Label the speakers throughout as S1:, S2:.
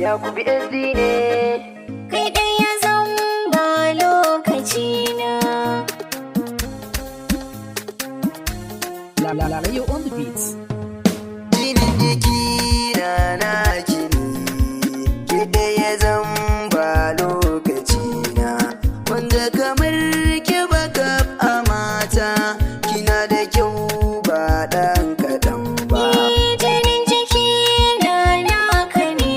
S1: Yakubu SD ne.
S2: Kai ɗaya zan ba lokaci na.
S3: Lalayo on the beats.
S1: Jinin jiki na naki ne, ke ɗaya zan ba lokaci na. Wanda kamar ke baka a mata, kina da kyau ba ɗan kaɗan ba.
S2: Jinin jiki na naka ne,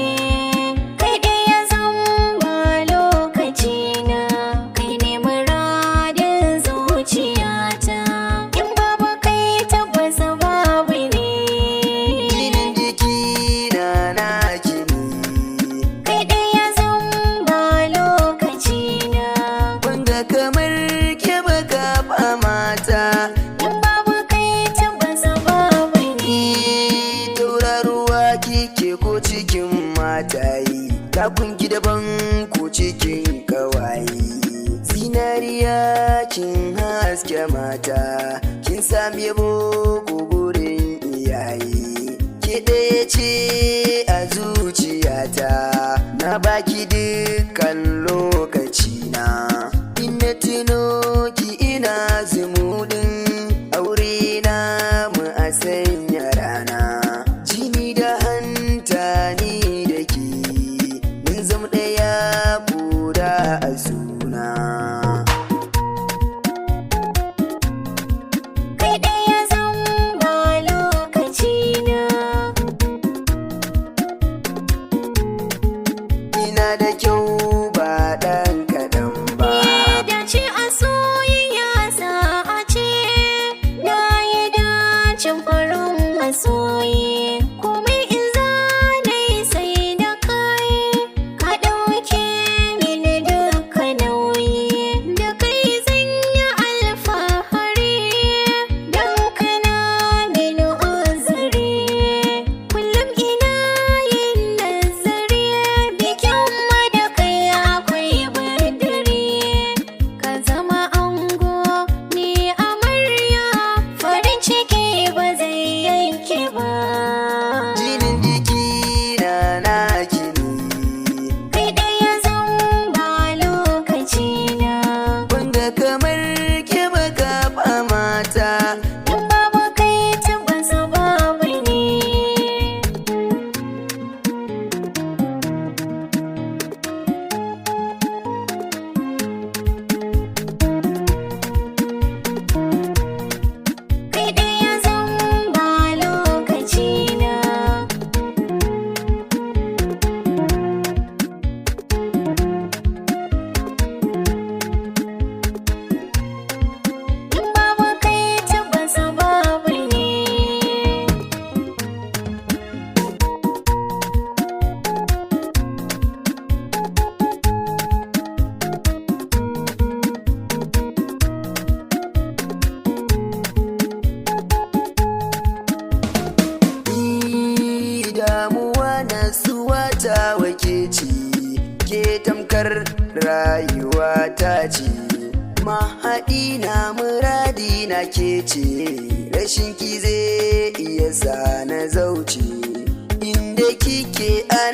S2: kai ɗaya zan ba lokaci na. Kai ne muradin zuciyata, in babu kai tabbas babu ne.
S1: Jinin jiki na naki ne,
S2: Kai ɗaya zan ba lokaci na.
S1: wanda kamar ke baka a mata.
S2: In babu kai tabbas babu ne.
S1: Tauraruwa kike ko cikin matayi, takun ki daban ko cikin kawaye. Zinariya kin haske mata, kin sami yabo ko gurin iyaye. Ke ɗaya ce a zuciyata, na baki dukkan lokaci na. Ina tuno ki ina zumuɗin aure na mu a sanya rana. Jini da hanta ni da ke, mun zama ɗaya koda a suna.
S2: Kai ɗaya zan ba lokaci na.
S1: Ina da kyau ba ɗan kaɗan ba.
S2: Dace a soyayya sa'a ce, na yi dacin farin masoyi. Komai in zanai sai da kai, ka ɗauke mini duka nauyi. Da kai zan yi alfahari, don kana mini uzuri. Kullum ina yin nazari, bikin mu da kai akwai budiri. Ka zama ango ni amarya, farin ciki ba zai yanke ba.
S1: Jinin jiki na naki ne,
S2: Kai ɗaya zan ba lokaci na.
S1: wanda kamar ke baka a mata.
S2: In babu kai tabbas babu ne. Kai ɗaya zan ba lokaci na. In babu kai tabbas babu ne.
S1: Damuwa na suwa ta wake ce, ke tamkar rayuwa ta ce. Mahaɗi na muradi na ke ce, rashin ki zai iya sa na zauce. Inda kike a